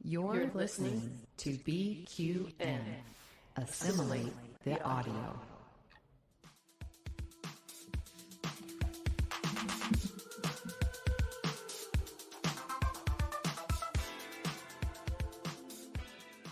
You're listening to BQN. Assimilate the audio.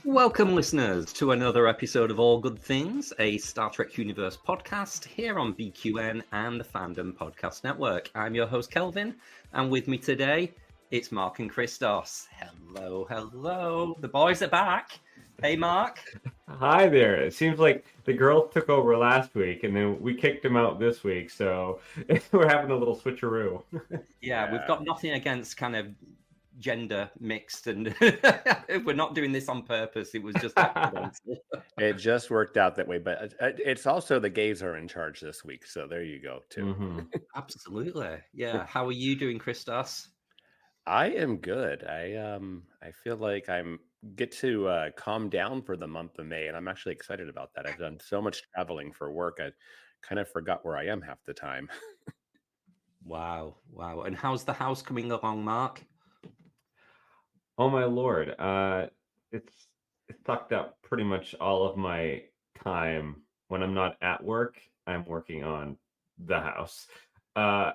Welcome, listeners, to another episode of All Good Things, a Star Trek Universe podcast here on BQN and the Fandom Podcast Network. I'm your host, Kelvin, and with me today, it's Mark and Christos. Hello, hello. The boys are back. Hey, Mark. Hi there. It seems like the girls took over last week, and then we kicked them out this week, so we're having a little switcheroo. Yeah, we've got nothing against kind of gender mixed, and we're not doing this on purpose. It was just accidental. It just worked out that way, but it's also the gays are in charge this week, so there you go too. Mm-hmm. Absolutely. Yeah. How are you doing, Christos? I am good. I feel like I'm get to calm down for the month of May, and I'm actually excited about that. I've done so much traveling for work, I kind of forgot where I am half the time. Wow. And how's the house coming along, Mark? Oh my lord. It's sucked up pretty much all of my time. When I'm not at work, I'm working on the house.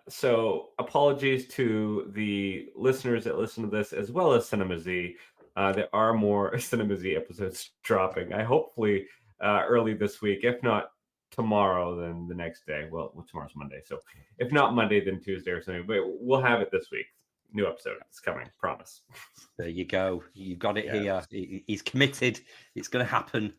So apologies to the listeners that listen to this, as well as Cinema Z. There are more Cinema Z episodes dropping. I hopefully early this week. If not tomorrow, then the next day. Well, tomorrow's Monday, so if not Monday, then Tuesday or something. But we'll have it this week. New episode is coming, promise. There you go. You got it here. He's committed. It's going to happen.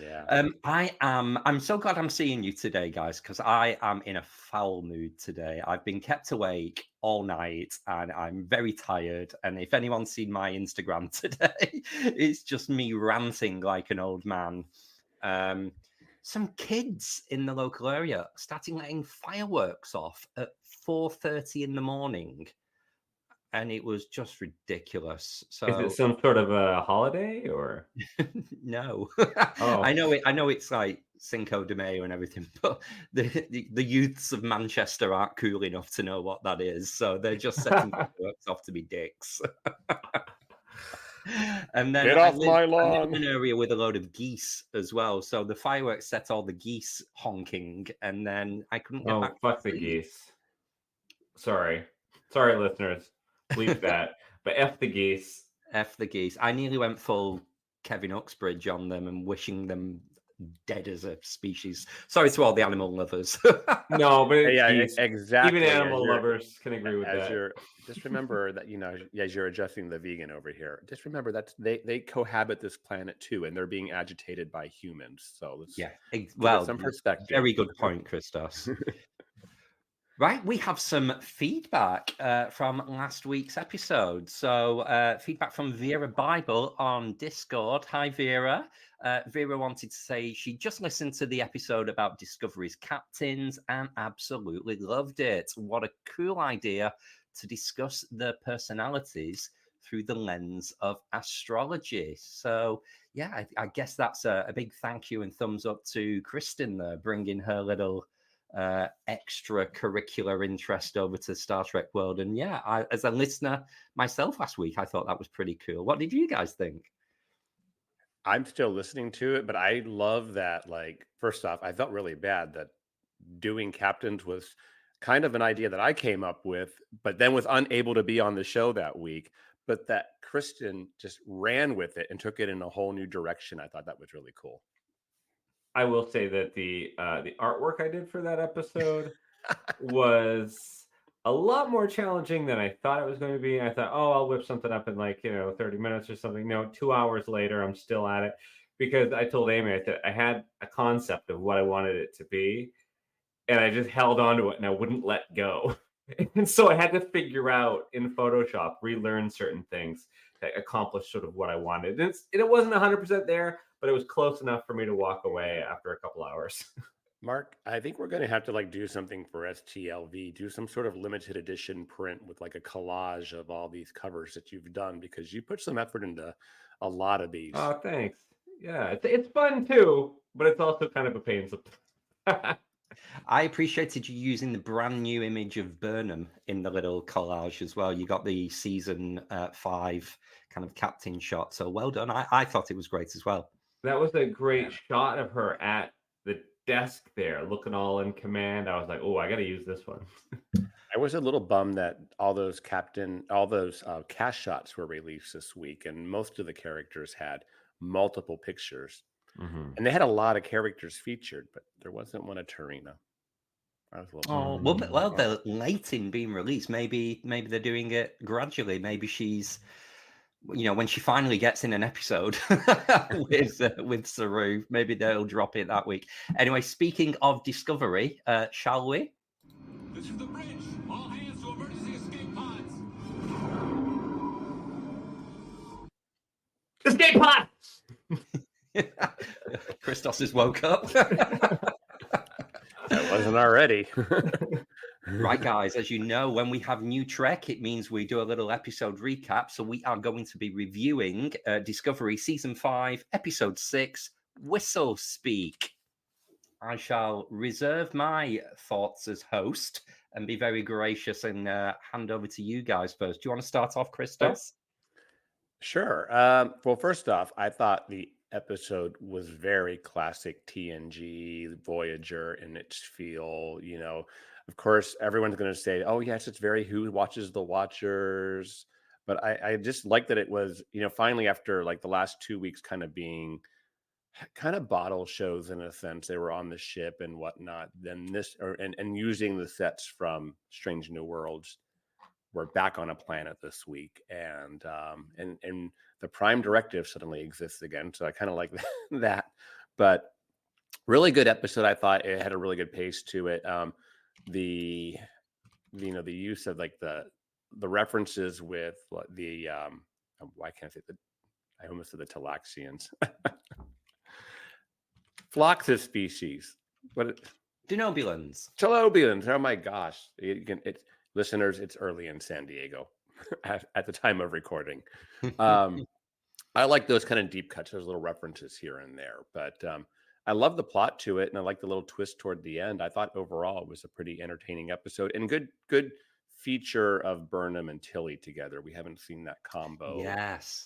Yeah. I'm so glad I'm seeing you today, guys, because I am in a foul mood today. I've been kept awake all night and I'm very tired. And if anyone's seen my Instagram today, it's just me ranting like an old man. Some kids in the local area starting letting fireworks off at 4:30 in the morning. And it was just ridiculous. So is it some sort of a holiday or no? Oh. I know it's like Cinco de Mayo and everything, but the youths of Manchester aren't cool enough to know what that is, so they're just setting fireworks off to be dicks. And then Get off my lawn. I live in an area with a load of geese as well, so the fireworks set all the geese honking, and then I couldn't get back. Fuck the geese. Sorry, listeners. Bleep that. But F the geese. F the geese. I nearly went full Kevin Uxbridge on them and wishing them dead as a species. Sorry to all the animal lovers. No, but Yeah, geese. exactly. Even animal lovers can agree with that. Just remember that, as you're adjusting the vegan over here, just remember that they cohabit this planet too, and they're being agitated by humans. So let's some perspective. Very good point, Christos. Right, we have some feedback from last week's episode. So feedback from Vera Bible on Discord. Hi, Vera. Vera wanted to say she just listened to the episode about Discovery's captains and absolutely loved it. What a cool idea to discuss the personalities through the lens of astrology. So, yeah, I guess that's a big thank you and thumbs up to Kristin there, bringing her little extracurricular interest over to Star Trek world. And yeah, as a listener myself last week, I thought that was pretty cool. What did you guys think? I'm still listening to it, but I love that. Like, first off, I felt really bad that doing captains was kind of an idea that I came up with, but then was unable to be on the show that week. But that Kristin just ran with it and took it in a whole new direction. I thought that was really cool. I will say that the artwork I did for that episode was a lot more challenging than I thought it was going to be. I thought, I'll whip something up in 30 minutes or something. No, 2 hours later, I'm still at it because I told Amy that I had a concept of what I wanted it to be, and I just held on to it and I wouldn't let go. And so I had to figure out in Photoshop, relearn certain things that accomplish sort of what I wanted. And it wasn't 100% there, but it was close enough for me to walk away after a couple hours. Mark, I think we're going to have to do something for STLV, do some sort of limited edition print with a collage of all these covers that you've done, because you put some effort into a lot of these. Oh, thanks. Yeah, it's fun too, but it's also kind of a pain sometimes. I appreciated you using the brand new image of Burnham in the little collage as well. You got the season 5 kind of captain shot. So well done. I thought it was great as well. That was a great shot of her at the desk there, looking all in command. I was like, oh, I got to use this one. I was a little bummed that all those cast shots were released this week, and most of the characters had multiple pictures, and they had a lot of characters featured, but there wasn't one of Tarina. I was a little well, they're late in being released. Maybe they're doing it gradually. Maybe she's, when she finally gets in an episode with Saru, maybe they'll drop it that week. Anyway, speaking of Discovery, shall we? This is the bridge. All hands to emergency escape pods. Escape pods! Christos has woke up. That wasn't already. Right, guys, as you know, when we have new Trek, it means we do a little episode recap. So we are going to be reviewing Discovery Season 5, Episode 6, Whistlespeak. I shall reserve my thoughts as host and be very gracious and hand over to you guys first. Do you want to start off, Christos? Sure. Well, first off, I thought the episode was very classic TNG, Voyager in its feel. Of course, everyone's going to say, oh, yes, it's very Who Watches the Watchers. But I just like that it was, finally after like the last 2 weeks kind of being kind of bottle shows in a sense, they were on the ship and whatnot. Then and using the sets from Strange New Worlds, we're back on a planet this week, and the Prime Directive suddenly exists again. So I kind of like that. But really good episode. I thought it had a really good pace to it. The use of like the references with the why can't I say I almost said the Talaxians. Phloxus species. What? Denobulans. Denobulans. Oh my gosh! Listeners, it's early in San Diego at the time of recording. I like those kind of deep cuts. There's little references here and there, but I love the plot to it, and I like the little twist toward the end. I thought overall it was a pretty entertaining episode and good feature of Burnham and Tilly together. We haven't seen that combo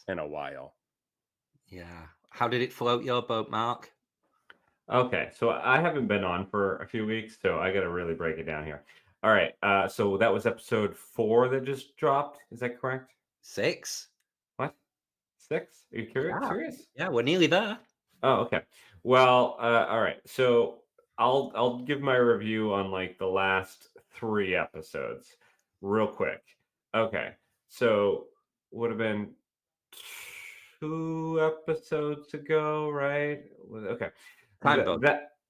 in a while. Yeah. How did it float your boat, Mark? Okay, so I haven't been on for a few weeks, so I got to really break it down here. All right, so that was episode 4 that just dropped. Is that correct? 6. What? 6? Are you curious? Yeah, we're nearly there. Oh, okay. Well, all right. So I'll give my review on like the last 3 episodes real quick. Okay, so would have been 2 episodes ago, right? Okay. Time bug.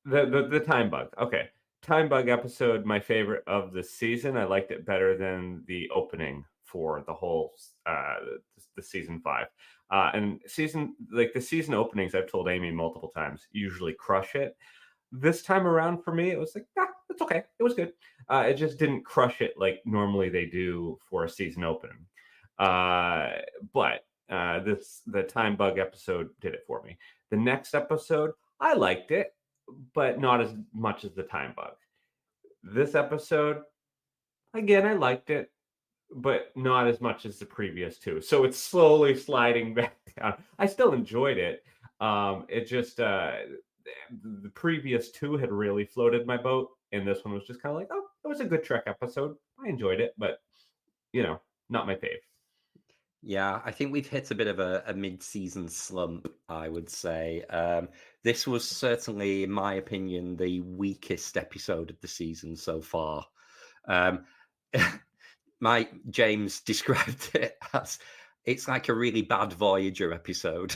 The time bug. Okay. Time bug episode, my favorite of the season. I liked it better than the opening for the whole the season 5. And the season openings, I've told Amy multiple times, usually crush it. This time around for me, it was like, it's okay. It was good. It just didn't crush it like normally they do for a season opening. But the time bug episode did it for me. The next episode, I liked it, but not as much as the time bug. This episode, again, I liked it, but not as much as the previous 2. So it's slowly sliding back down. I still enjoyed it. It just the previous 2 had really floated my boat, and this one was just kind of like, oh, it was a good Trek episode. I enjoyed it, but not my fave. Yeah, I think we've hit a bit of a mid-season slump, I would say. This was certainly, in my opinion, the weakest episode of the season so far. James described it as, it's like a really bad Voyager episode.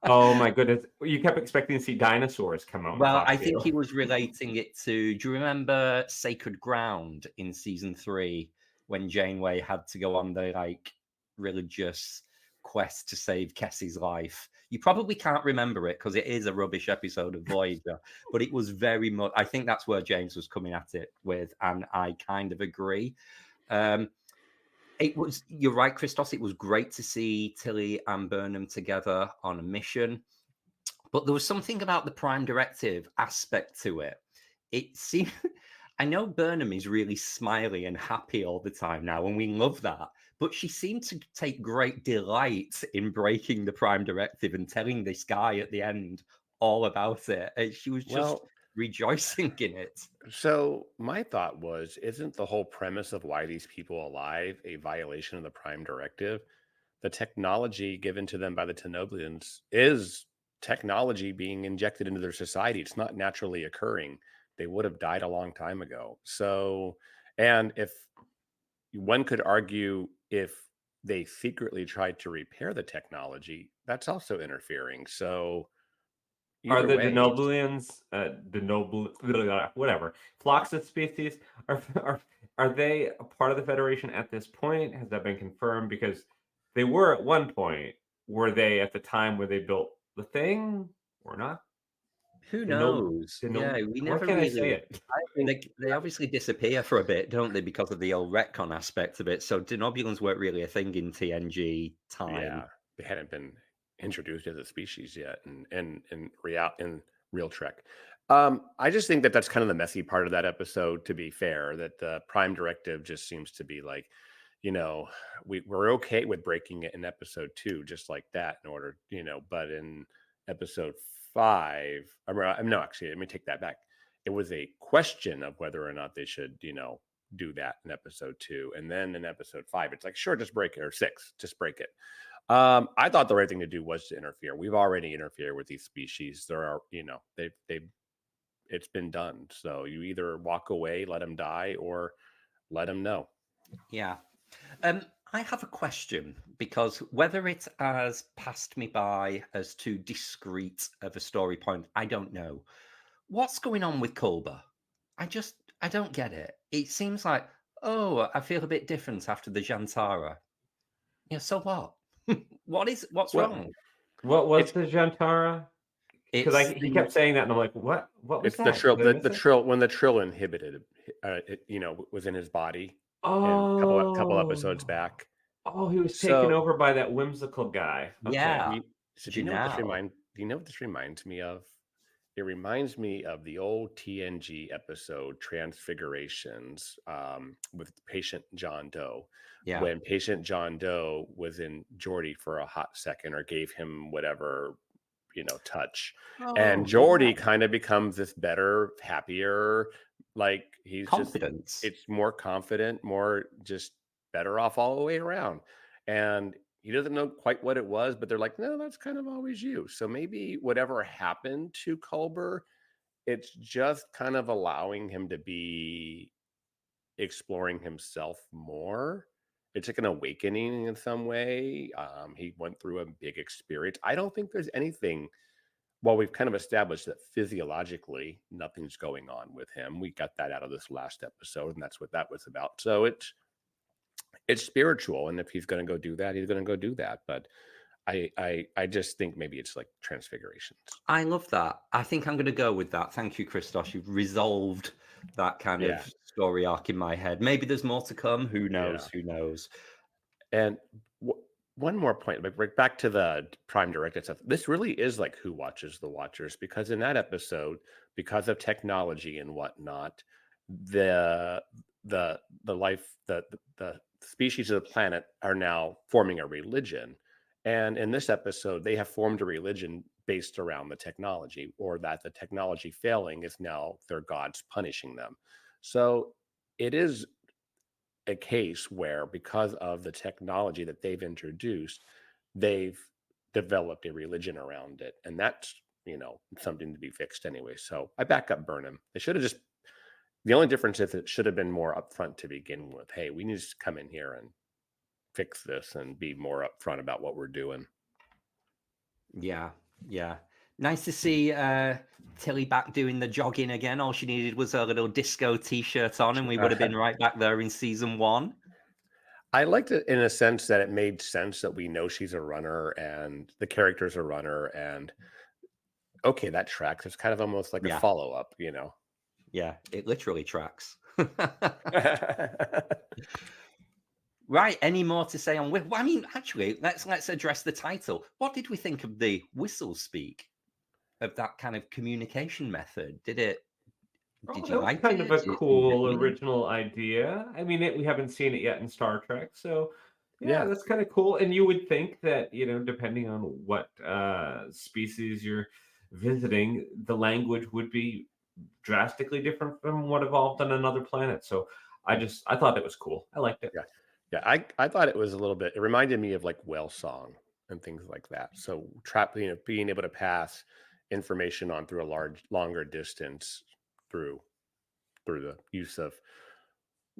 Oh my goodness. You kept expecting to see dinosaurs come out. Well, I think he was relating it to, do you remember Sacred Ground in season 3 when Janeway had to go on the religious quest to save Kessie's life? You probably can't remember it because it is a rubbish episode of Voyager, but it was very much, I think that's where James was coming at it with, and I kind of agree. You're right, Christos, it was great to see Tilly and Burnham together on a mission, but there was something about the Prime Directive aspect to it. It seemed, I know Burnham is really smiley and happy all the time now, and we love that. but she seemed to take great delight in breaking the Prime Directive and telling this guy at the end all about it. And she was just Well, rejoicing in it. so my thought was, isn't the whole premise of why these people are alive a violation of the Prime Directive? The technology given to them by the Tenoblians is technology being injected into their society. It's not naturally occurring. They would have died a long time ago. So, and if one could argue if they secretly tried to repair the technology, that's also interfering. So, Are either the way, Denoblians, whatever, Floxus species, are they a part of the Federation at this point? Has that been confirmed? Because they were at one point. Were they at the time where they built the thing or not? Who Denob- knows? Denob- Yeah, we Why never can't I really. say it? They obviously disappear for a bit, don't they, because of the old retcon aspect of it. So Denobulans weren't really a thing in TNG time. yeah, they hadn't been introduced as a species yet in real Trek. I just think that that's kind of the messy part of that episode, to be fair, that the Prime Directive just seems to be like, we're okay with breaking it in episode 2, just like that, in order, but in episode 5, no, actually, let me take that back. It was a question of whether or not they should, do that in episode 2. And then in episode 5, it's like, sure, just break it, or 6, just break it. I thought the right thing to do was to interfere. We've already interfered with these species. There are, it's been done. So you either walk away, let them die, or let them know. Yeah. I have a question, because whether it has passed me by as too discreet of a story point, I don't know. What's going on with Culber? I don't get it. It seems like, oh, I feel a bit different after the Jantara. Yeah, so what? What's wrong? What was the Jantara? Because he kept saying that, and I'm like, what? What was It's that? the trill when the trill inhibited, was in his body. Oh, a couple episodes back. Oh, he was taken over by that whimsical guy. Okay. Yeah. So do you know what this reminds me of? It reminds me of the old TNG episode Transfigurations, with patient John Doe. Yeah. When patient John Doe was in Geordi for a hot second, or gave him whatever, touch. And Geordi kind of becomes this better, happier, like he's confidence. It's more confident, more just better off all the way around. And he doesn't know quite what it was, but they're like, no, that's kind of always you. So maybe whatever happened to Culber, it's just kind of allowing him to be exploring himself more. It's like an awakening in some way. He went through a big experience. I don't think there's anything. Well, we've kind of established that physiologically nothing's going on with him. We got that out of this last episode, and that's what that was about. So it's spiritual, and if he's going to go do that, he's going to go do that. But I just think maybe it's like transfigurations. I love that. I think I'm going to go with that. Thank you, Christos. You've resolved that kind of story arc in my head. Maybe there's more to come. Who knows? Who knows? And one more point, like back to the Prime Directive stuff. This really is like Who Watches the Watchers, because in that episode, because of technology and whatnot, the species of the planet are now forming a religion. And in this episode, they have formed a religion based around the technology, or that the technology failing is now their gods punishing them. So it is a case where, because of the technology that they've introduced, they've developed a religion around it. And that's, something to be fixed anyway. So I back up Burnham. They should have just, the only difference is it should have been more upfront to begin with. Hey, we need to come in here and fix this and be more upfront about what we're doing. Yeah. Nice to see Tilly back doing the jogging again. All she needed was a little disco t-shirt on, and we would have been right back there in season 1. I liked it in a sense that it made sense that we know she's a runner and the character's a runner, and okay, that tracks. It's kind of almost like a follow-up, Yeah, it literally tracks. Right, any more to say on? I mean, actually, let's address the title. What did we think of the Whistlespeak, of that kind of communication method? Did you like it? Kind of a cool original idea. I mean, we haven't seen it yet in Star Trek, so Yeah, that's kind of cool. And you would think that, depending on what species you're visiting, the language would be drastically different from what evolved on another planet. So I thought it was cool. I liked it. Yeah. Yeah. I thought it was a little bit, it reminded me of like whale song and things like that. So being able to pass information on through a longer distance through the use of,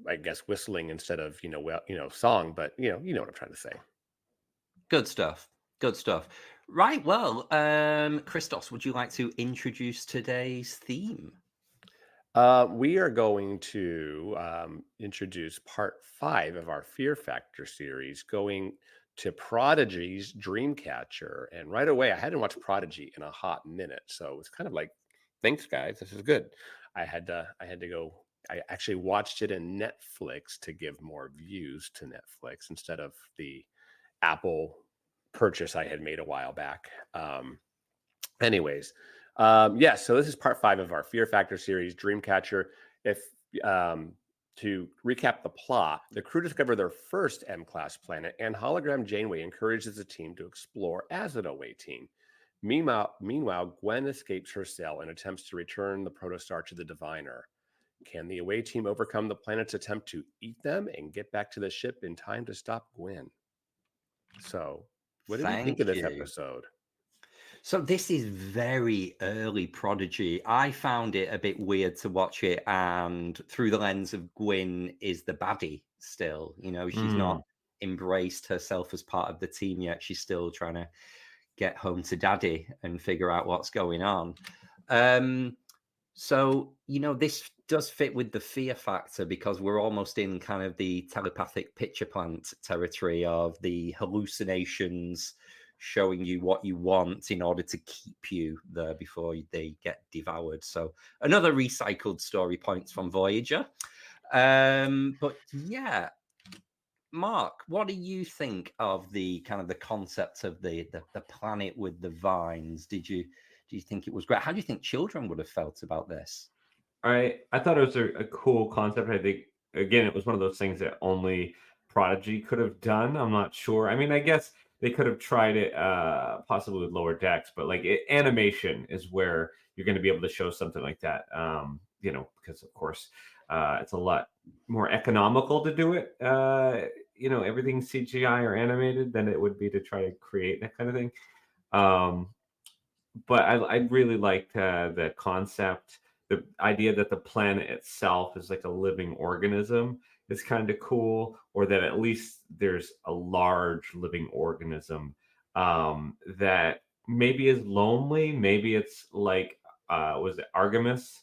I guess, whistling instead of, song, but you know what I'm trying to say. Good stuff. Good stuff. Right. Well, Christos, would you like to introduce today's theme? We are going to introduce part 5 of our Fear Factor series, going to Prodigy's Dreamcatcher. And right away, I hadn't watched Prodigy in a hot minute, so it's kind of like, thanks, guys, this is good. I had to go. I actually watched it in Netflix to give more views to Netflix instead of the Apple purchase I had made a while back. Anyways. Yeah, so this is part 5 of our Fear Factor series, Dreamcatcher. If to recap the plot, the crew discover their first M-class planet, and hologram Janeway encourages the team to explore as an away team. Meanwhile, Gwen escapes her cell and attempts to return the protostar to the Diviner. Can the away team overcome the planet's attempt to eat them and get back to the ship in time to stop Gwen? So, what did you think of this episode? So this is very early Prodigy. I found it a bit weird to watch it, and through the lens of Gwyn is the baddie still. She's not embraced herself as part of the team yet. She's still trying to get home to daddy and figure out what's going on. So, this does fit with the fear factor because we're almost in kind of the telepathic picture plant territory of the hallucinations showing you what you want in order to keep you there before they get devoured. So another recycled story points from Voyager. But yeah, Mark, what do you think of the kind of the concept of the planet with the vines? Do you think it was great? How do you think children would have felt about this? I thought it was a cool concept. I think, again, it was one of those things that only Prodigy could have done. I'm not sure. I mean, I guess they could have tried it possibly with Lower Decks, but like animation is where you're going to be able to show something like that. Because of course it's a lot more economical to do it. Everything's CGI or animated than it would be to try to create that kind of thing. But I really liked the concept, the idea that the planet itself is like a living organism is kind of cool, or that at least there's a large living organism that maybe is lonely. Maybe it's like, was it Artemis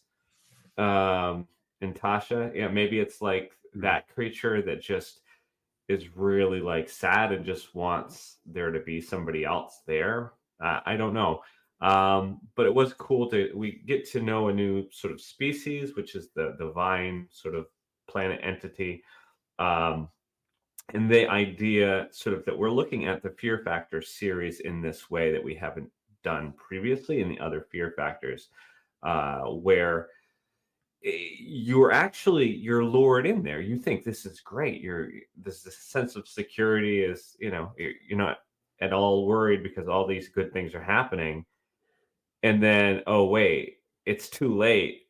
and Tasha? Yeah, maybe it's like that creature that just is really like sad and just wants there to be somebody else there. I don't know. But it was cool we get to know a new sort of species, which is the vine sort of planet entity. And the idea sort of that we're looking at the Fear Factor series in this way that we haven't done previously in the other Fear Factors, where you're lured in there. You think this is great. This sense of security is, you're not at all worried because all these good things are happening. And then, oh wait, it's too late.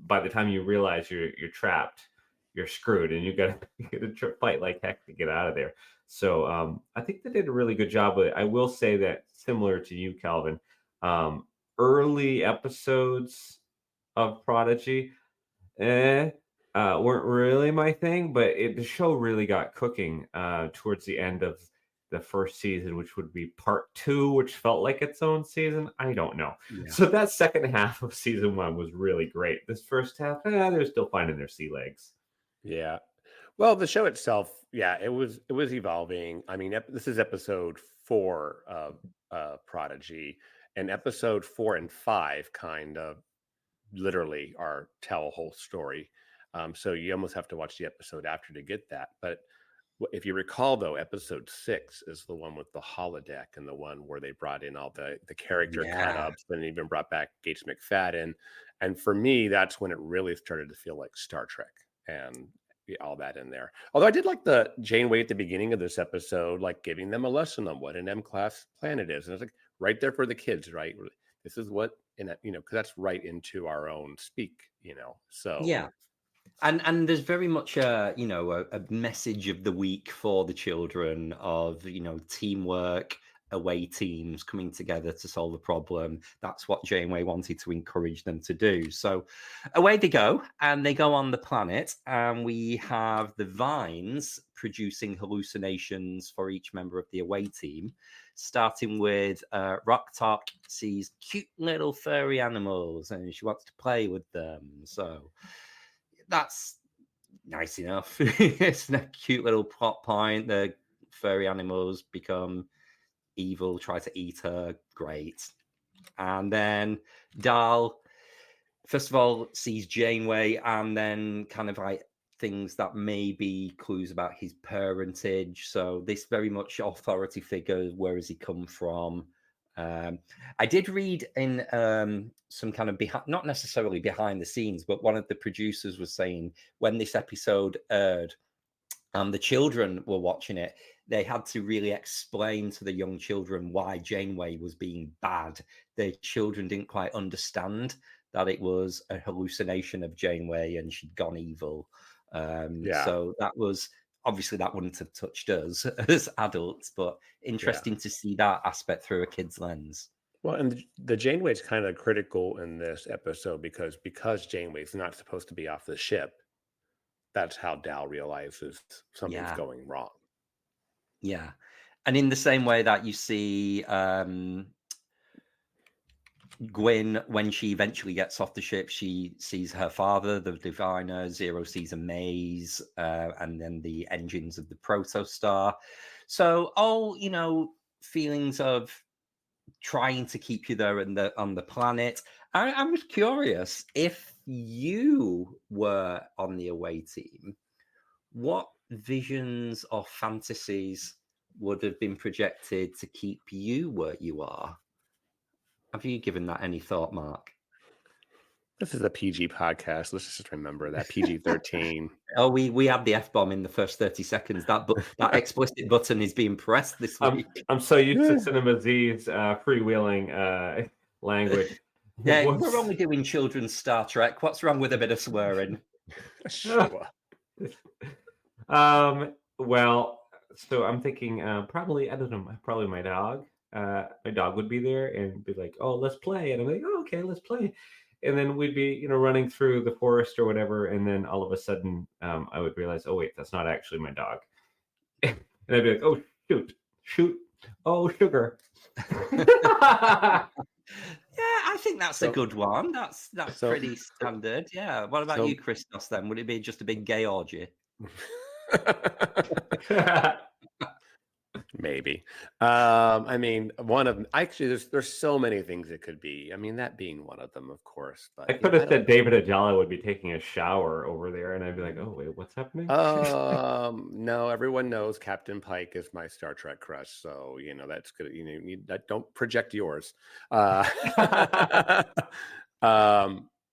By the time you realize you're trapped, you're screwed, and you got to fight like heck to get out of there. So I think they did a really good job with it. I will say that, similar to you, Kelvin, early episodes of Prodigy weren't really my thing, but the show really got cooking towards the end of the first season, which would be part 2, which felt like its own season. I don't know. Yeah. So that second half of season 1 was really great. This first half, they're still finding their sea legs. Yeah. Well, the show itself, yeah, it was evolving. I mean, this is episode 4 of Prodigy, and episode 4 and 5 kind of literally tell a whole story. So you almost have to watch the episode after to get that. But if you recall, though, episode 6 is the one with the holodeck, and the one where they brought in all the character cut-ups, and even brought back Gates McFadden. And for me, that's when it really started to feel like Star Trek. And all that in there. Although I did like the Janeway at the beginning of this episode, like giving them a lesson on what an M-class planet is. And it's like right there for the kids, right? This is what, because that's right into our own speak, so. Yeah. And there's very much a message of the week for the children of, teamwork, away teams coming together to solve a problem. That's what Janeway wanted to encourage them to do. So away they go, and they go on the planet, and we have the vines producing hallucinations for each member of the away team, starting with Rock Talk sees cute little furry animals, and she wants to play with them. So that's nice enough. It's a cute little plot point. The furry animals become evil, try to eat her. Great. And then Dal, first of all, sees Janeway, and then kind of like things that may be clues about his parentage. So this very much authority figure. Where has he come from? I did read in some kind of not necessarily behind the scenes, but one of the producers was saying when this episode aired and the children were watching it, they had to really explain to the young children why Janeway was being bad. The children didn't quite understand that it was a hallucination of Janeway and she'd gone evil. So that was, obviously that wouldn't have touched us as adults, but interesting to see that aspect through a kid's lens. Well, and the Janeway is kind of critical in this episode because Janeway is not supposed to be off the ship. That's how Dal realizes something's going wrong. Yeah. And in the same way that you see Gwyn, when she eventually gets off the ship, she sees her father, the diviner. Zero sees a maze, and then the engines of the protostar. So all, feelings of trying to keep you there on the planet. I was curious, if you were on the away team, what visions or fantasies would have been projected to keep you where you are? Have you given that any thought, Mark? This is a PG podcast. Let's just remember that PG-13. Oh, we had the F-bomb in the first 30 seconds. That explicit button is being pressed this week. I'm so used to Cinema Z's freewheeling language. Yeah, we're only doing children's Star Trek. What's wrong with a bit of swearing? Sure. Well, so I'm thinking probably, I don't know, probably my dog. My dog would be there and be like, "Oh, let's play," and I'm like, "Oh, okay, let's play." And then we'd be, running through the forest or whatever, and then all of a sudden, I would realize, "Oh, wait, that's not actually my dog," and I'd be like, "Oh, shoot, oh, sugar." Yeah, I think that's a good one. That's pretty standard. Yeah. What about you, Christos? Then would it be just a big gay orgy? Maybe. I mean, one of actually, there's so many things it could be. I mean, that being one of them, of course. But I could have said David Ajala would be taking a shower over there, and I'd be like, "Oh wait, what's happening?" No, everyone knows Captain Pike is my Star Trek crush, so that's good. Don't project yours.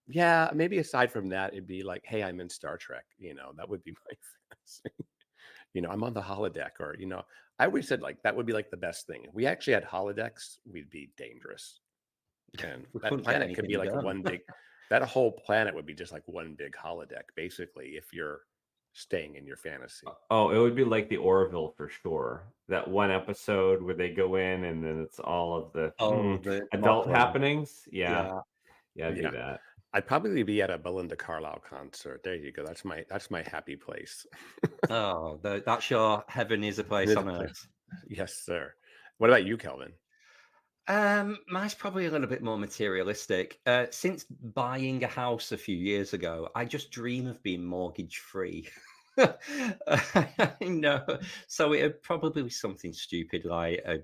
Yeah, maybe aside from that, it'd be like, "Hey, I'm in Star Trek." That would be my fantasy. I'm on the holodeck, or I always said like that would be like the best thing. If we actually had holodecks, we'd be dangerous. And that planet could be like one big. That whole planet would be just like one big holodeck, basically, if you're staying in your fantasy. Oh, it would be like the Orville for sure. That one episode where they go in and then it's all of the adult happenings. Yeah, do that. I'd probably be at a Belinda Carlisle concert. There you go. That's my happy place. Oh, that's your heaven is a place on earth. Yes, sir. What about you, Kelvin? Mine's probably a little bit more materialistic. Since buying a house a few years ago, I just dream of being mortgage free. I know. So it'd probably be something stupid like a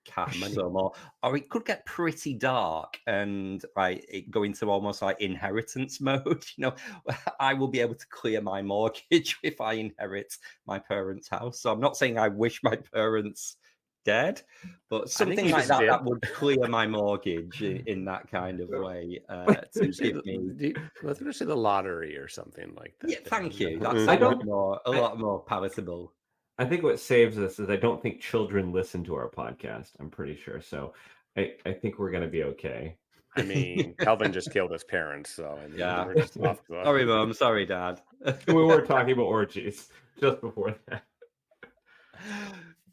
cash sum, or it could get pretty dark and it go into almost like inheritance mode. I will be able to clear my mortgage if I inherit my parents' house. So I'm not saying I wish my parents dead, but something he like just that did. that would clear my mortgage in that kind of way to give me. Let's just say the lottery or something like that. Yeah, thank you. Yeah. That's I a don't- lot more palatable. I think what saves us is I don't think children listen to our podcast. I'm pretty sure. So I think we're going to be okay. I mean, Kelvin just killed his parents, so I mean, Yeah. we're just off to Sorry, Mom. Sorry, Dad. We were talking about orgies just before that.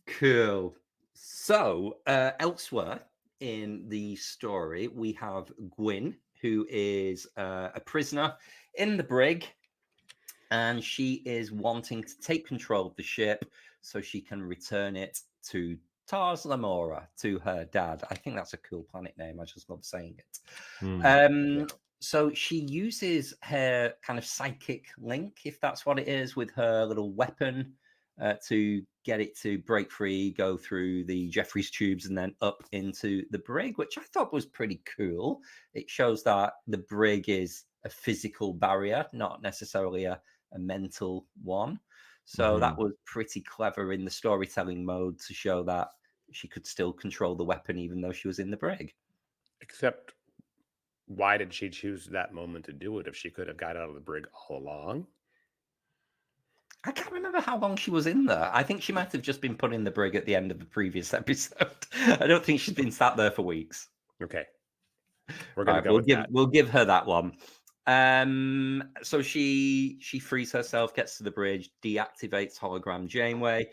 Cool. So, elsewhere in the story, we have Gwyn, who is a prisoner in the brig, and she is wanting to take control of the ship so she can return it to Tars Lamora, to her dad. I think that's a cool planet name. I just love saying it. So she uses her kind of psychic link, if that's what it is, with her little weapon to get it to break free, go through the Jeffries tubes, and then up into the brig, which I thought was pretty cool. It shows that the brig is a physical barrier, not necessarily a mental one. So that was pretty clever in the storytelling mode to show that she could still control the weapon even though she was in the brig. Except, why did she choose that moment to do it if she could have got out of the brig all along? I can't remember how long she was in there. I think she might have just been put in the brig at the end of the previous episode. I don't think she's been sat there for weeks. Okay. We're going Right, to go with that. We'll give her that one. So she frees herself, gets to the bridge, deactivates hologram Janeway.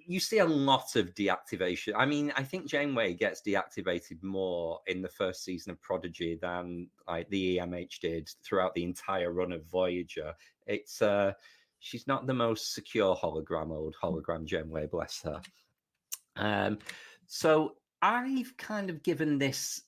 You see a lot of deactivation. I mean, I think Janeway gets deactivated more in the first season of Prodigy than like the EMH did throughout the entire run of Voyager. It's she's not the most secure hologram, old hologram Janeway, bless her. So I've kind of given this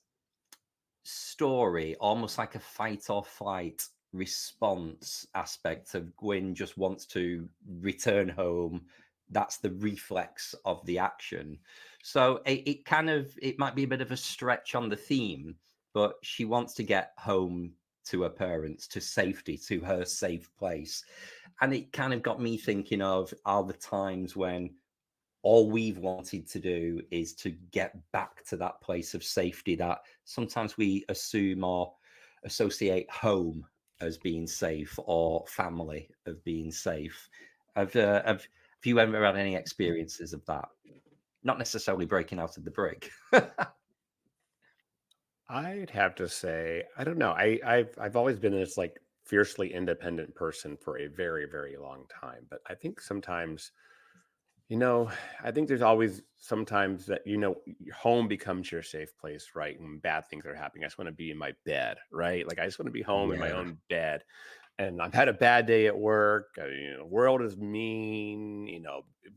story almost like a fight or flight response aspect of Gwyn just wants to return home. That's the reflex of the action. So it might be a bit of a stretch on the theme, but she wants to get home to her parents, to safety, to her safe place. And it kind of got me thinking of all the times when all we've wanted to do is to get back to that place of safety that sometimes we assume or associate home as being safe or family of being safe. Have you ever had any experiences of that? Not necessarily breaking out of the brig. I'd have to say, I don't know. I've always been this like fiercely independent person for a very, very long time. But I think sometimes, I think there's always sometimes that, your home becomes your safe place, right? When bad things are happening, I just want to be in my bed, right? Like I just want to be home in my own bed. And I've had a bad day at work. The world is mean,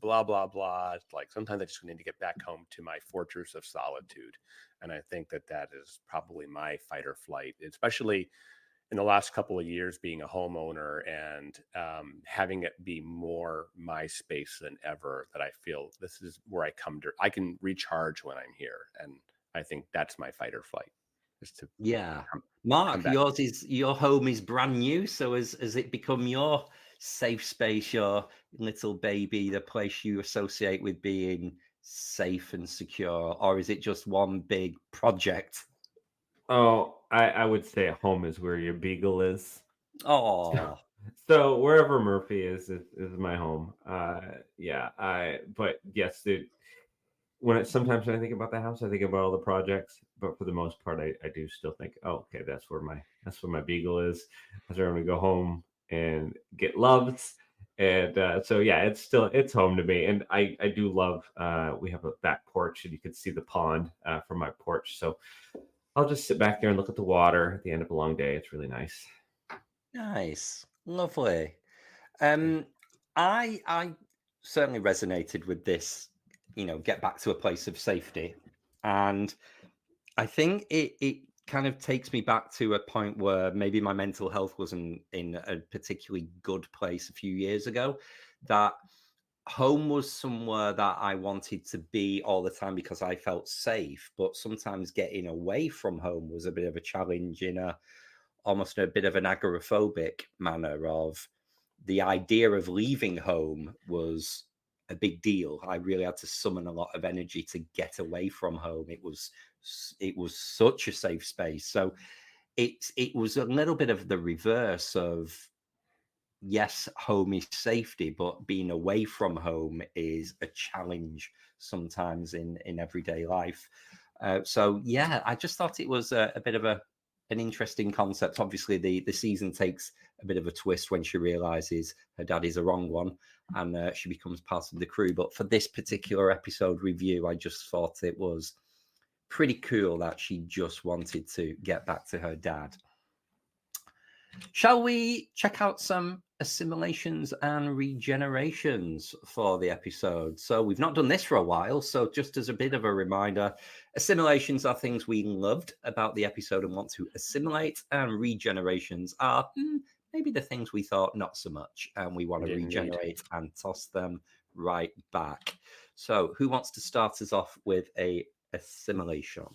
blah, blah, blah. It's like sometimes I just need to get back home to my fortress of solitude. And I think that is probably my fight or flight, especially in the last couple of years being a homeowner and having it be more my space than ever, that I feel this is where I can recharge when I'm here. And I think that's my fight or flight. Mark, your home is brand new, so has it become your safe space, your little baby, the place you associate with being safe and secure, or is it just one big project? Oh, I would say home is where your beagle is. Oh, So wherever Murphy is my home. But yes, dude. Sometimes when I think about the house, I think about all the projects, but for the most part, I do still think, oh, okay, that's where my beagle is. That's where I'm gonna go home and get loved. And it's home to me. And I do love we have a back porch and you can see the pond from my porch. So I'll just sit back there and look at the water at the end of a long day. It's really nice. nice, lovely. I certainly resonated with this, get back to a place of safety. And I think it kind of takes me back to a point where maybe my mental health wasn't in a particularly good place a few years ago, that home was somewhere that I wanted to be all the time because I felt safe, but sometimes getting away from home was a bit of a challenge in almost a bit of an agoraphobic manner of the idea of leaving home was a big deal. I really had to summon a lot of energy to get away from home. It was such a safe space. So it was a little bit of the reverse of, yes, home is safety, but being away from home is a challenge sometimes in everyday life. So yeah, I just thought it was a bit of an interesting concept. Obviously, the season takes a bit of a twist when she realizes her dad is a wrong one, and she becomes part of the crew. But for this particular episode review, I just thought it was pretty cool that she just wanted to get back to her dad. Shall we check out some assimilations and regenerations for the episode? So we've not done this for a while. So just as a bit of a reminder, assimilations are things we loved about the episode and want to assimilate, and regenerations are maybe the things we thought not so much, and we want to regenerate and toss them right back. So who wants to start us off with a assimilation?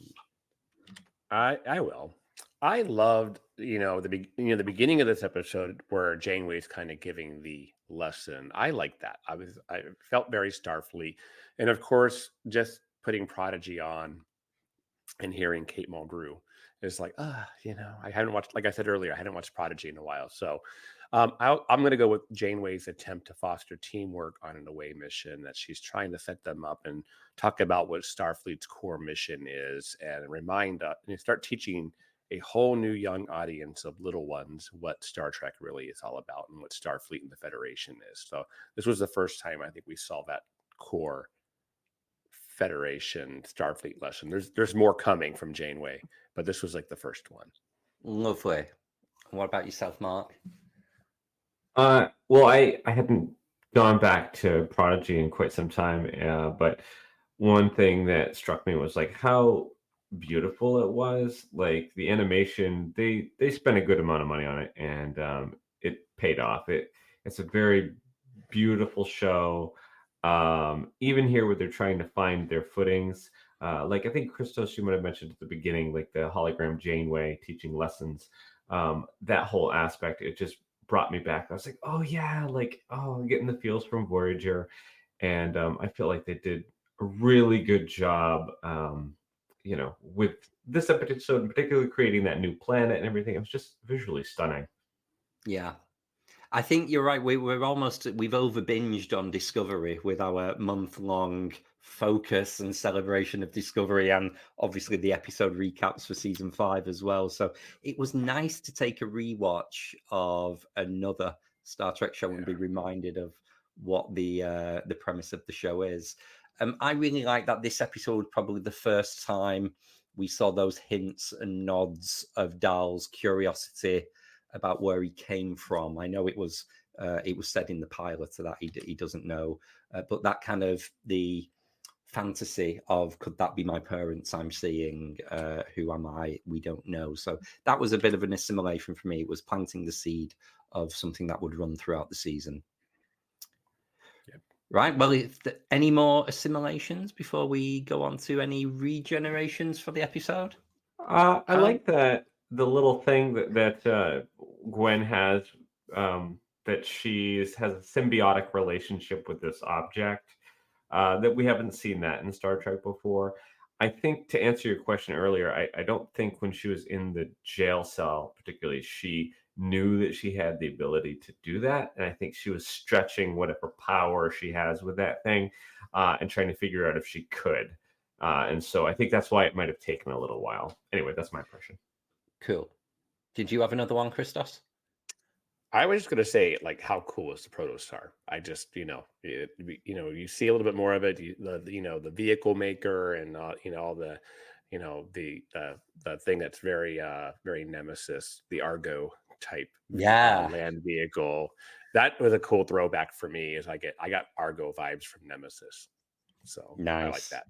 I will. I loved, the beginning of this episode where Janeway's kind of giving the lesson. I liked that. I felt very Starfleet, and of course, just putting Prodigy on and hearing Kate Mulgrew is like, I haven't watched, like I said earlier, I hadn't watched Prodigy in a while. So I'm going to go with Janeway's attempt to foster teamwork on an away mission, that she's trying to set them up and talk about what Starfleet's core mission is, and and start teaching a whole new young audience of little ones what Star Trek really is all about and what Starfleet and the Federation is. So this was the first time I think we saw that core Federation Starfleet lesson. There's more coming from Janeway, but this was like the first one. Lovely. What about yourself, Mark? Well, I hadn't gone back to Prodigy in quite some time, but one thing that struck me was like how beautiful it was. Like the animation, they spent a good amount of money on it, and it paid off. It's a very beautiful show. Even here where they're trying to find their footings, like I think Christos, you might have mentioned at the beginning, like the hologram Janeway teaching lessons, that whole aspect, it just brought me back. I was like, oh yeah, I'm getting the feels from Voyager, and I feel like they did a really good job, with this episode in particular, creating that new planet and everything. It was just visually stunning. Yeah. I think you're right. We've over binged on Discovery with our month-long focus and celebration of Discovery, and obviously the episode recaps for season 5 as well. So it was nice to take a rewatch of another Star Trek show and be reminded of what the premise of the show is. I really like that this episode, probably the first time we saw those hints and nods of Dal's curiosity about where he came from. I know it was said in the pilot that he doesn't know, but that kind of the fantasy of, could that be my parents I'm seeing? Who am I? We don't know. So that was a bit of an assimilation for me. It was planting the seed of something that would run throughout the season. Yep. Right. Well, any more assimilations before we go on to any regenerations for the episode? I like that the little thing that Gwen has, that she has a symbiotic relationship with this object, that we haven't seen that in Star Trek before. I think, to answer your question earlier, I don't think when she was in the jail cell, particularly, she knew that she had the ability to do that. And I think she was stretching whatever power she has with that thing, and trying to figure out if she could. And so I think that's why it might have taken a little while. Anyway, that's my impression. Cool. Did you have another one, Christos? I was just going to say, like, how cool is the protostar? I just, you see a little bit more of it. The vehicle maker, and all the, the thing that's very, very Nemesis, the Argo type, land vehicle. That was a cool throwback for me. Is I got Argo vibes from Nemesis, so nice. I like that.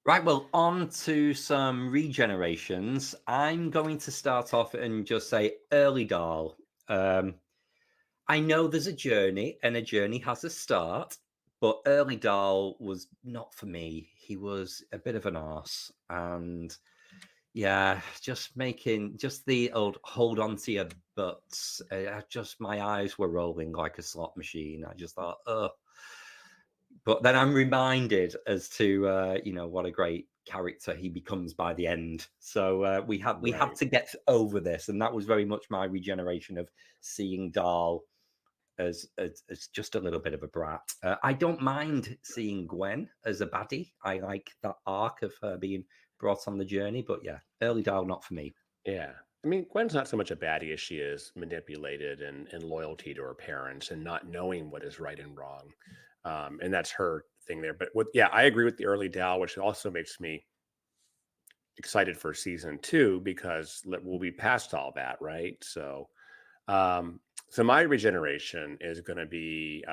Right, well, on to some regenerations. I'm going to start off and just say early Dal. I know there's a journey, and a journey has a start, but early Dal was not for me. He was a bit of an arse, and just the old hold on to your butts. My eyes were rolling like a slot machine. I just thought, But then I'm reminded as to what a great character he becomes by the end. So we had Right. to get over this, and that was very much my regeneration of seeing Dahl as just a little bit of a brat. I don't mind seeing Gwen as a baddie. I like that arc of her being brought on the journey. But yeah, early Dahl, not for me. Yeah. I mean, Gwen's not so much a baddie as she is manipulated and loyalty to her parents and not knowing what is right and wrong. And that's her thing there. But I agree with the early Dal, which also makes me excited for season 2 because we'll be past all that, right? So, so my regeneration is going to be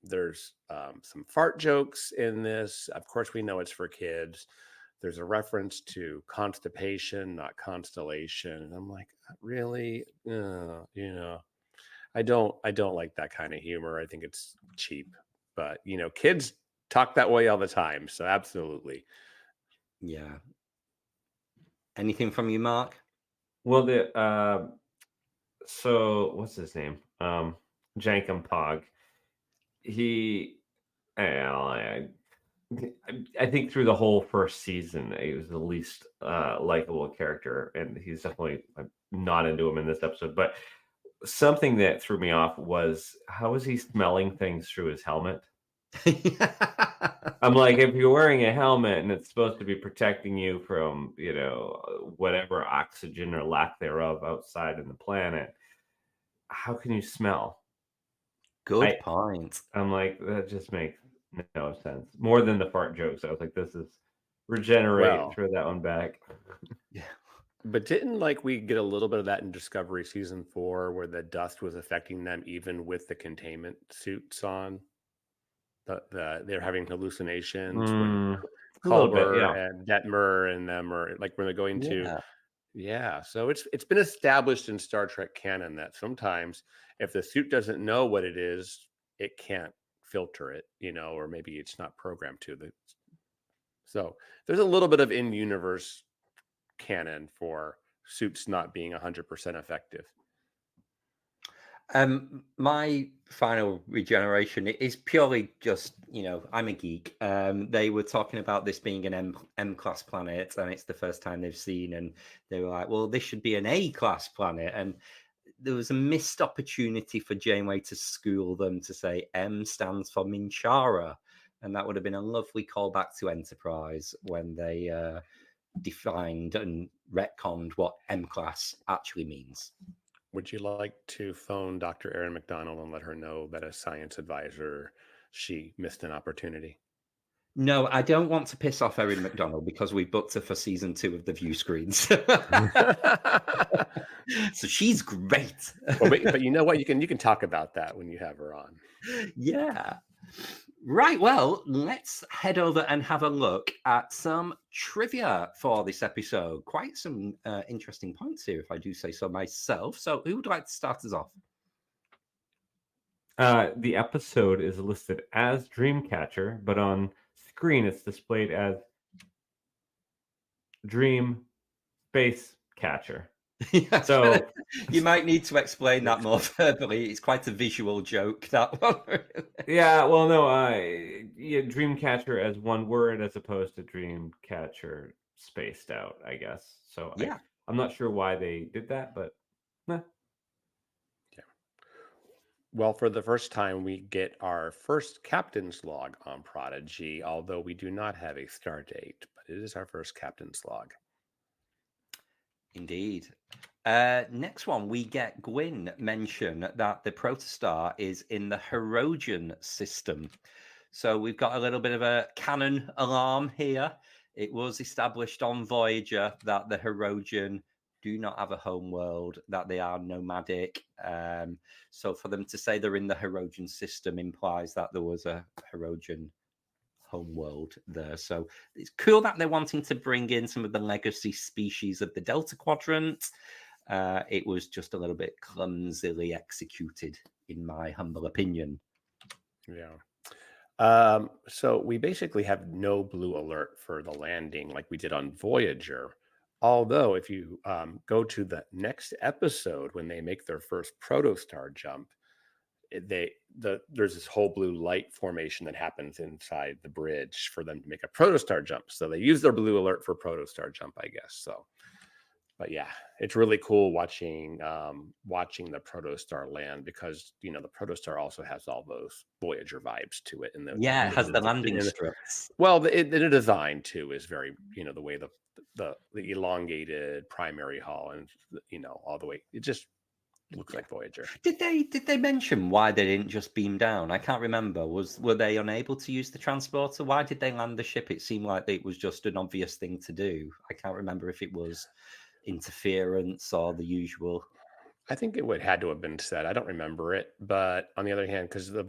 there's some fart jokes in this. Of course, we know it's for kids. There's a reference to constipation, not constellation. And I'm like, really? I don't like that kind of humor. I think it's cheap. But kids talk that way all the time. So absolutely. Yeah. Anything from you, Mark? Well, so what's his name? Jankum Pog. I think through the whole first season, he was the least likable character, and he's definitely not into him in this episode. But something that threw me off was how is he smelling things through his helmet? I'm like, if you're wearing a helmet and it's supposed to be protecting you from, whatever oxygen or lack thereof outside in the planet, how can you smell? Good point. I'm like, that just makes no sense. More than the fart jokes. I was like, this is regenerate, throw that one back. Yeah. But didn't we get a little bit of that in Discovery season 4 where the dust was affecting them even with the containment suits on? They're having hallucinations when Culber and Detmer and them are when they're going to so it's been established in Star Trek canon that sometimes if the suit doesn't know what it is, it can't filter it, or maybe it's not programmed to. So there's a little bit of in-universe canon for suits not being 100% effective. My final regeneration is purely just, I'm a geek. They were talking about this being an M-class planet, and it's the first time they've seen, and they were like, well, this should be an A-class planet. And there was a missed opportunity for Janeway to school them to say M stands for Minchara. And that would have been a lovely callback to Enterprise when they defined and retconned what M-class actually means. Would you like to phone Dr. Erin McDonald and let her know that as science advisor, she missed an opportunity? No, I don't want to piss off Erin McDonald because we booked her for season 2 of the View Screens. So she's great. But you know what? You can talk about that when you have her on. Yeah. Right, well, let's head over and have a look at some trivia for this episode. Quite some interesting points here, if I do say so myself. So who would like to start us off? The episode is listed as Dreamcatcher, but on screen it's displayed as Dream Space Catcher. Yeah, so you might need to explain that more verbally. It's quite a visual joke, that one. Yeah, well, no, Dreamcatcher as one word as opposed to Dreamcatcher spaced out, I guess. So yeah, I'm not sure why they did that, but yeah. Well, for the first time, we get our first captain's log on Prodigy, although we do not have a star date, but it is our first captain's log. Indeed. Next one, we get Gwyn mention that the protostar is in the Hirogen system. So we've got a little bit of a canon alarm here. It was established on Voyager that the Hirogen do not have a home world, that they are nomadic. So for them to say they're in the Hirogen system implies that there was a Hirogen home world there. So it's cool that they're wanting to bring in some of the legacy species of the Delta Quadrant. It was just a little bit clumsily executed, in my humble opinion. Yeah. So we basically have no blue alert for the landing like we did on Voyager. Although if you go to the next episode when they make their first protostar jump, there's this whole blue light formation that happens inside the bridge for them to make a protostar jump. So they use their blue alert for protostar jump, I guess. So, but yeah, it's really cool watching the protostar land, because the protostar also has all those Voyager vibes to it. And it has the landing strips. Well, the design too is very, the way the elongated primary hull and all the way, it just looks like Voyager. Did they mention why they didn't just beam down? I can't remember. Were they unable to use the transporter? Why did they land the ship? It seemed like it was just an obvious thing to do. I can't remember if it was interference or the usual. I think it had to have been said. I don't remember it, but on the other hand, because the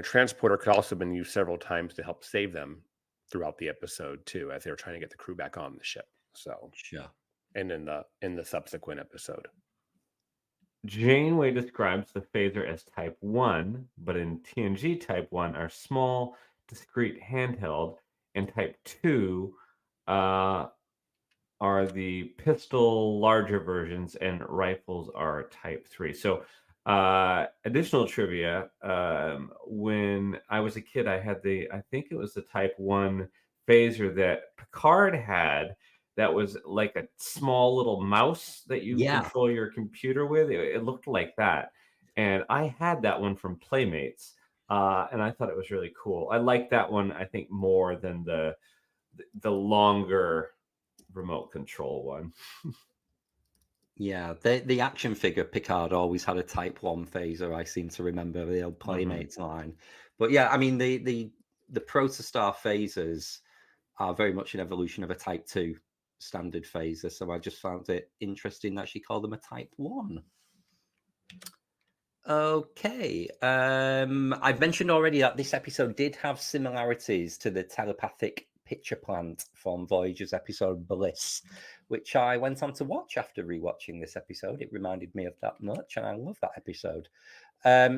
transporter could also have been used several times to help save them throughout the episode too, as they were trying to get the crew back on the ship. So sure. And in the subsequent episode, Janeway describes the phaser as Type 1, but in TNG, Type 1 are small, discrete, handheld, and Type 2 are the pistol larger versions, and rifles are Type 3. So additional trivia, when I was a kid, I had I think it was the Type 1 phaser that Picard had, that was like a small little mouse that you control your computer with. It looked like that. And I had that one from Playmates, and I thought it was really cool. I like that one, I think, more than the longer remote control one. Yeah, the action figure Picard always had a Type 1 phaser. I seem to remember the old Playmates line. But yeah, I mean, the Protostar phasers are very much an evolution of a Type 2 standard phaser. So I just found it interesting that she called them a Type 1. Okay. I've mentioned already that this episode did have similarities to the telepathic picture plant from Voyager's episode Bliss, which I went on to watch after rewatching this episode. It reminded me of that much, and I love that episode.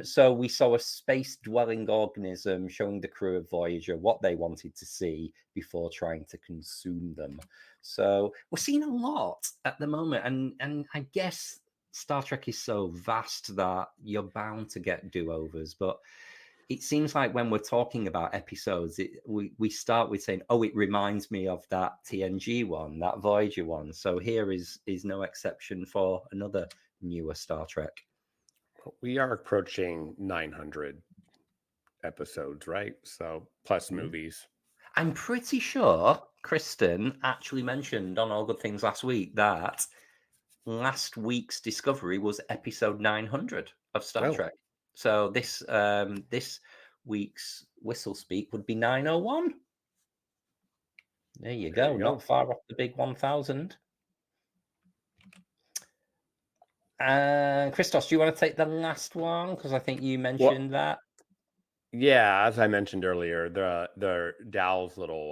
So we saw a space-dwelling organism showing the crew of Voyager what they wanted to see before trying to consume them. So we're seeing a lot at the moment, and I guess Star Trek is so vast that you're bound to get do-overs, but it seems like when we're talking about episodes, we start with saying, oh, it reminds me of that TNG one, that Voyager one. So here is no exception for another newer Star Trek. We are approaching 900 episodes, right? So plus movies. I'm pretty sure Kristin actually mentioned on All Good Things last week that last week's Discovery was episode 900 of Star Trek. So this week's Whistlespeak would be 901. There you go. Not far off the big 1000. Christos, do you want to take the last one? Because I think you mentioned that. Yeah, as I mentioned earlier, the Dow's little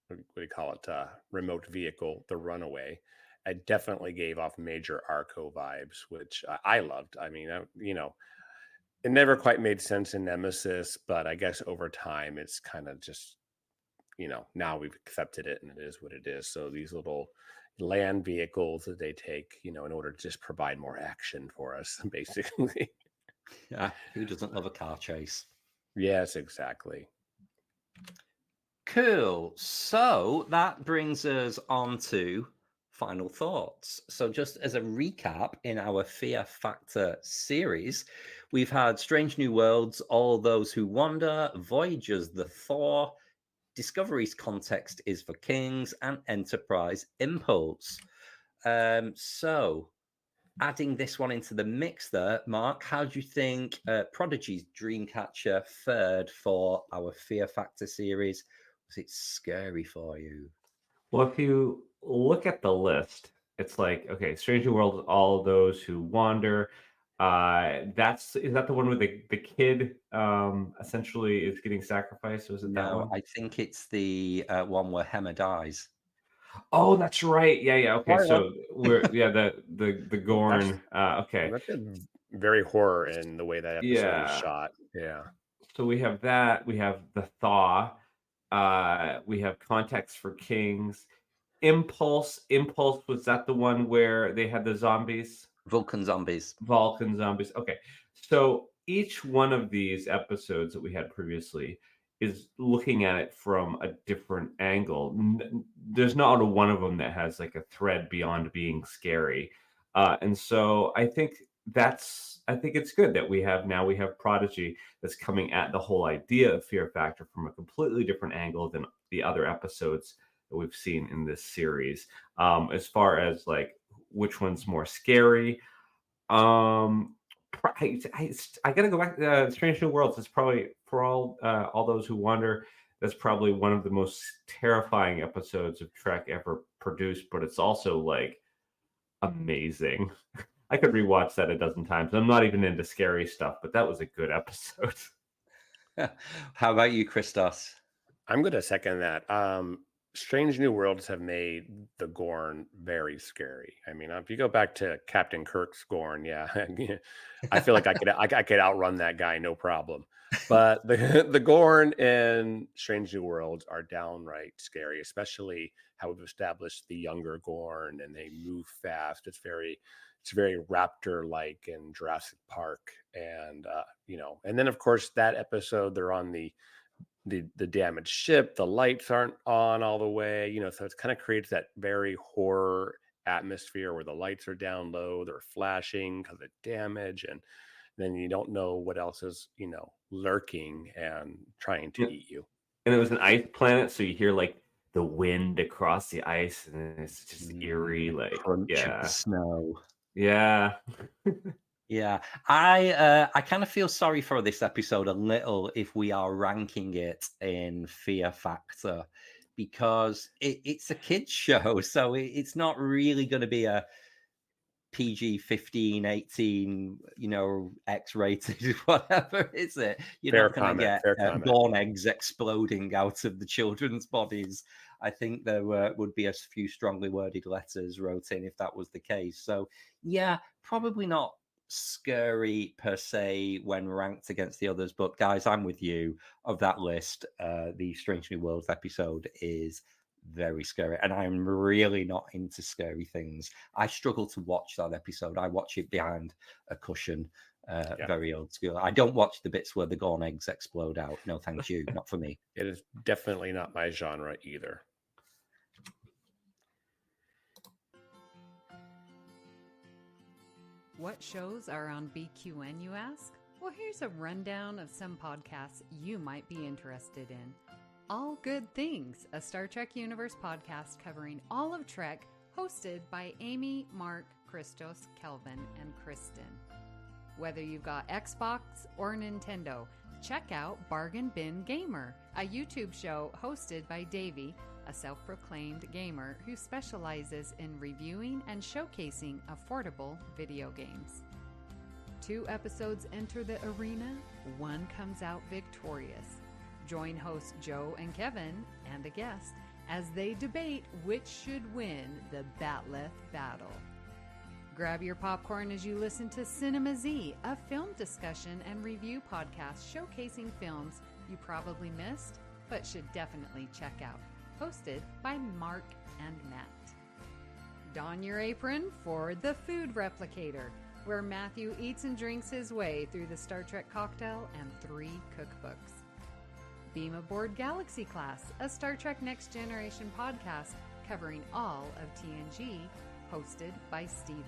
what do you call it? Remote vehicle, the Runaway. It definitely gave off major Arco vibes, which I loved. I mean, it never quite made sense in Nemesis, but I guess over time it's kind of just, now we've accepted it and it is what it is. So these little land vehicles that they take, in order to just provide more action for us, basically. Yeah, who doesn't love a car chase? Yes, exactly. Cool. So that brings us on to final thoughts. So just as a recap, in our Fear Factor series, we've had Strange New Worlds, All Those Who Wander, Voyager's The Thaw, Discovery's Context is for Kings, and Enterprise Impulse. So adding this one into the mix there, Mark, how do you think Prodigy's Dreamcatcher fared for our Fear Factor series? Was it scary for you? Well, if you look at the list, it's like, okay, Strange New World, All Those Who Wander. Is that the one where the kid essentially is getting sacrificed? Was it that one? I think it's the one where Hema dies. Oh, that's right. Yeah. Okay, so the Gorn. Okay, that's very horror in the way that episode is shot. Yeah. So we have that. We have the Thaw. We have Context for Kings. Impulse. Was that the one where they had the zombies? Vulcan zombies. Vulcan zombies. Okay. So each one of these episodes that we had previously is looking at it from a different angle. There's not a one of them that has like a thread beyond being scary. And so I think it's good that we have Prodigy that's coming at the whole idea of Fear Factor from a completely different angle than the other episodes that we've seen in this series. As far as like which one's more scary, I gotta go back to Strange New Worlds. It's probably, for all those who wonder, that's probably one of the most terrifying episodes of Trek ever produced, but it's also like amazing. I could rewatch that a dozen times. I'm not even into scary stuff, but that was a good episode. How about you, Christos? I'm going to second that. Strange New Worlds have made the Gorn very scary. I mean, if you go back to Captain Kirk's Gorn, yeah, I feel like I could outrun that guy, no problem. But the Gorn in Strange New Worlds are downright scary, especially how we've established the younger Gorn, and they move fast. It's very raptor-like in Jurassic Park, and and then of course that episode they're on the damaged ship, the lights aren't on all the way, so it kind of creates that very horror atmosphere where the lights are down low, they're flashing because of damage, and then you don't know what else is lurking and trying to eat you. And it was an ice planet, so you hear like the wind across the ice, and it's just eerie, like snow. Yeah. Yeah, I kind of feel sorry for this episode a little if we are ranking it in Fear Factor, because it's a kids show, so it's not really going to be a PG 15, 18, X-rated, whatever, is it? You're not going to get Gorn eggs exploding out of the children's bodies. I think there would be a few strongly worded letters wrote in if that was the case. So, yeah, probably not scary per se when ranked against the others. But, guys, I'm with you. Of that list, the Strange New Worlds episode is very scary, and I'm really not into scary things. I struggle to watch that episode. I watch it behind a cushion, very old school. I don't watch the bits where the Gorn eggs explode out. No, thank you, not for me. It is definitely not my genre either. What shows are on BQN, you ask? Well, here's a rundown of some podcasts you might be interested in. All Good Things, a Star Trek Universe podcast covering all of Trek, hosted by Amy, Mark, Christos, Kelvin, and Kristin. Whether you've got Xbox or Nintendo, check out Bargain Bin Gamer, a YouTube show hosted by Davey, a self-proclaimed gamer who specializes in reviewing and showcasing affordable video games. 2 episodes enter the arena, 1 comes out victorious. Join hosts Joe and Kevin and a guest as they debate which should win the Batleth battle. Grab your popcorn as you listen to Cinema Z, a film discussion and review podcast showcasing films you probably missed but should definitely check out. Hosted by Mark and Matt. Don your apron for The Food Replicator, where Matthew eats and drinks his way through the Star Trek cocktail and 3 cookbooks. Beam Aboard Galaxy Class, a Star Trek Next Generation podcast covering all of TNG, hosted by Steven.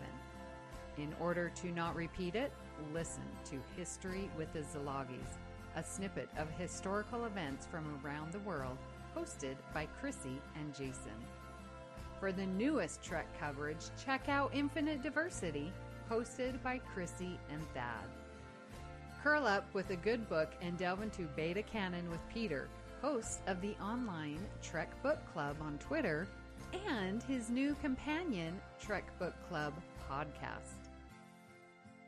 In order to not repeat it, listen to History with the Szilagys, a snippet of historical events from around the world, hosted by Chrissy and Jason. For the newest Trek coverage, check out Infinite Diversity, hosted by Chrissy and Thad. Curl up with a good book and delve into Beta Canon with Peter, host of the online Trek Book Club on Twitter, and his new companion, Trek Book Club podcast.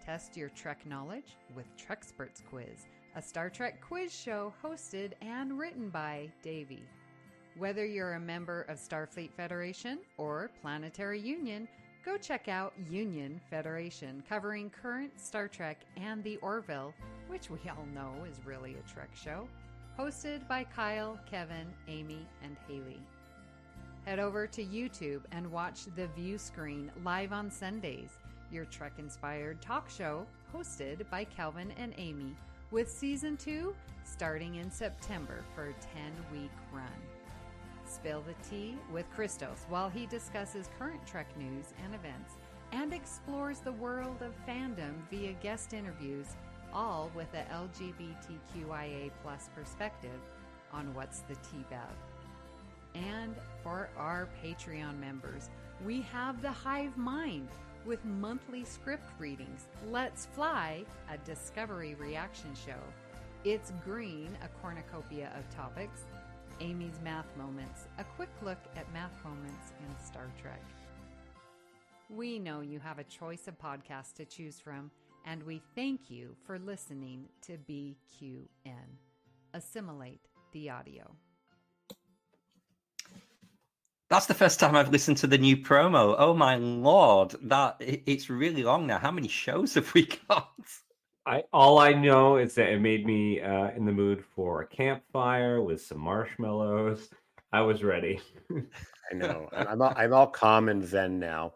Test your Trek knowledge with Treksperts Quiz, a Star Trek quiz show hosted and written by Davey. Whether you're a member of Starfleet Federation or Planetary Union, go check out Union Federation, covering current Star Trek and the Orville, which we all know is really a Trek show, hosted by Kyle, Kevin, Amy, and Haley. Head over to YouTube and watch The View Screen live on Sundays. your Trek-inspired talk show hosted by Kelvin and Amy, with Season 2 starting in September for a 10-week run. Spill the tea with Christos while he discusses current Trek news and events and explores the world of fandom via guest interviews, all with a LGBTQIA+ perspective on what's the T-Bev. And for our Patreon members, we have the Hive Mind with monthly script readings, Let's Fly, a Discovery reaction show, It's Green, a cornucopia of topics, Amy's Math Moments, a quick look at math moments in Star Trek. We know you have a choice of podcasts to choose from, and we thank you for listening to BQN. Assimilate the audio. That's the first time I've listened to the new promo. Oh my lord, it's really long now. How many shows have we got? All I know is that it made me in the mood for a campfire with some marshmallows. I was ready. I know. I'm all calm and zen now.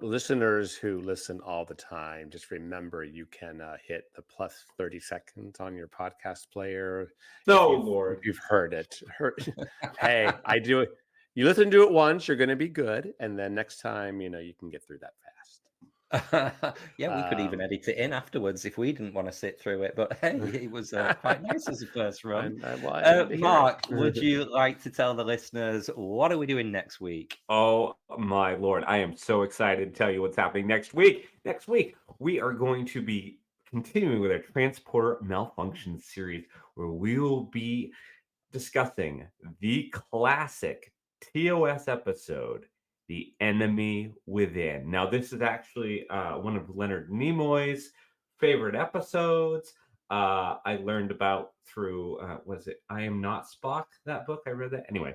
Listeners who listen all the time, just remember you can hit the plus 30 seconds on your podcast player. Lord. If you've heard it. Hey, I do it. You listen to it once, you're going to be good. And then next time, you can get through that fast. Yeah, we could even edit it in afterwards if we didn't want to sit through it. But hey, it was quite nice as a first run. Mark, would you like to tell the listeners what are we doing next week? Oh my lord, I am so excited to tell you what's happening next week. Next week, we are going to be continuing with our Transporter Malfunction series, where we will be discussing the classic TOS episode, The Enemy Within. Now, this is actually one of Leonard Nimoy's favorite episodes. I learned about through, was it I Am Not Spock, that book? I read that. Anyway,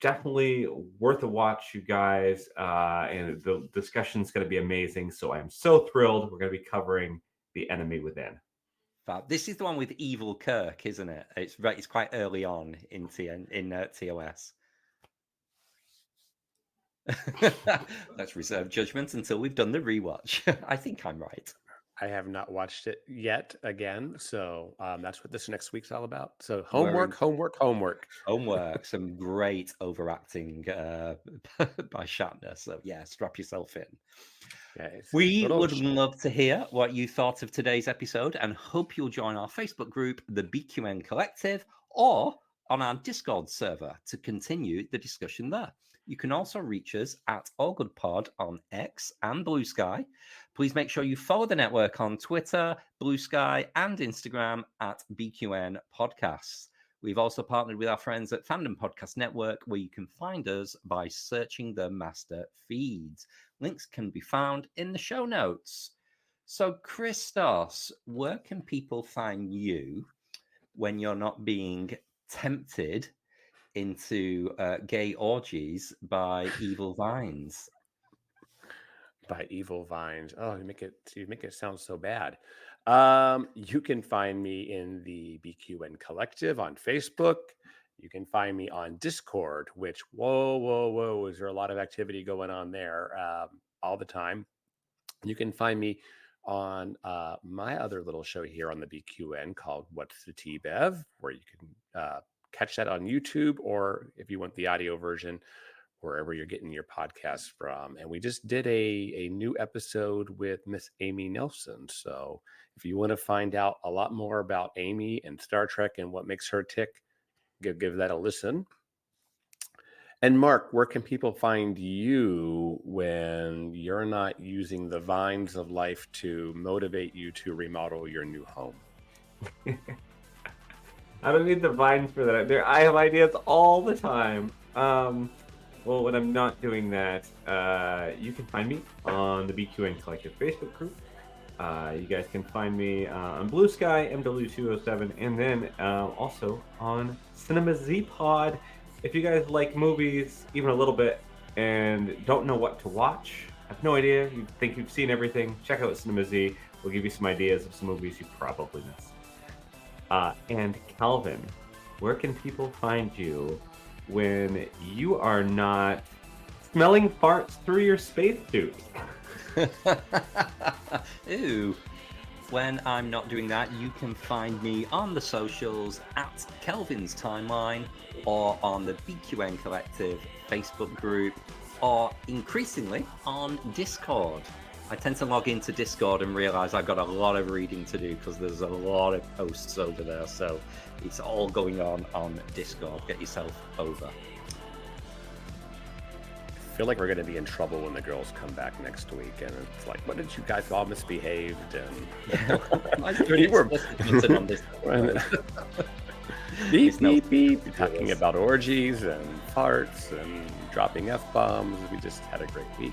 definitely worth a watch, you guys. And the discussion's going to be amazing. So I'm so thrilled. We're going to be covering The Enemy Within. This is the one with Evil Kirk, isn't it? It's quite early on in TOS. Let's reserve judgment until we've done the rewatch. I think I'm right. I have not watched it yet again, so that's what this next week's all about. So homework. Some great overacting by Shatner. So yeah, strap yourself in. Yes. We would love to hear what you thought of today's episode and hope you'll join our Facebook group, the BQN Collective, or on our Discord server to continue the discussion there. You can also reach us at allgoodpod on X and Bluesky. Please make sure you follow the network on Twitter, Bluesky, and Instagram at BQN Podcasts. We've also partnered with our friends at Fandom Podcast Network, where you can find us by searching the master feeds. Links can be found in the show notes. So, Christos, where can people find you when you're not being tempted into gay orgies by evil vines? By evil vines. Oh, you make it sound so bad. You can find me in the BQN Collective on Facebook. You can find me on Discord, which whoa, is there a lot of activity going on there all the time. You can find me on my other little show here on the BQN called What's the T-Bev, where you can catch that on YouTube, or if you want the audio version, wherever you're getting your podcasts from. And we just did a new episode with Miss Amy Nelson. So if you want to find out a lot more about Amy and Star Trek and what makes her tick, give that a listen. And Mark, where can people find you when you're not using the vines of life to motivate you to remodel your new home? I don't need the vines for that. I have ideas all the time. Well, when I'm not doing that, you can find me on the BQN Collective Facebook group. You guys can find me on Bluesky, MW207, and then also on Cinema Z Pod. If you guys like movies even a little bit and don't know what to watch, have no idea, you think you've seen everything, check out Cinema Z. We'll give you some ideas of some movies you probably missed. And Kelvin, where can people find you when you are not smelling farts through your spacesuit. Ooh. When I'm not doing that, you can find me on the socials at Kelvin's Timeline or on the BQN Collective Facebook group or increasingly on Discord. I tend to log into Discord and realize I've got a lot of reading to do because there's a lot of posts over there. So it's all going on Discord. Get yourself over. I feel like we're going to be in trouble when the girls come back next week, and it's like, what did you guys all misbehaved? And You were on this. beep, beep, beep, talking about orgies and farts and dropping F-bombs. We just had a great week.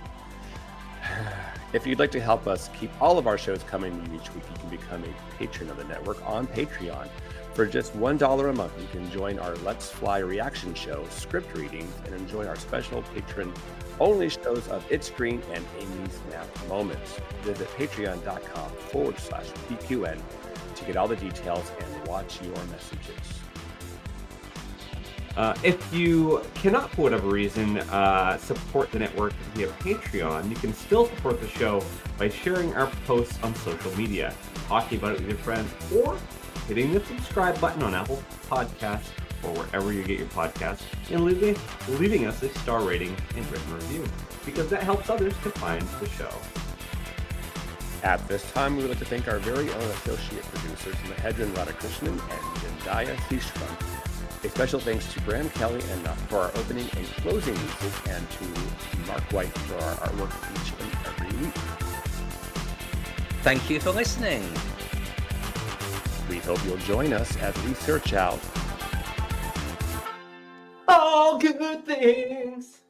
If you'd like to help us keep all of our shows coming to you each week, you can become a patron of the network on Patreon. For just $1 a month, you can join our Let's Fly reaction show, script readings, and enjoy our special patron-only shows of It's Green and Amy's Nap Moments. Visit patreon.com/BQN to get all the details and watch your messages. If you cannot, for whatever reason, support the network via Patreon, you can still support the show by sharing our posts on social media, talking about it with your friends, or hitting the subscribe button on Apple Podcasts or wherever you get your podcasts, and leaving us a star rating and written review, because that helps others to find the show. At this time, we would like to thank our very own associate producers, Mahendran Radhakrishnan and Jenediah Seastrum. A special thanks to Graham Kelly and for our opening and closing music, and to Mark White for our artwork each and every week. Thank you for listening. We hope you'll join us as we search out All good things.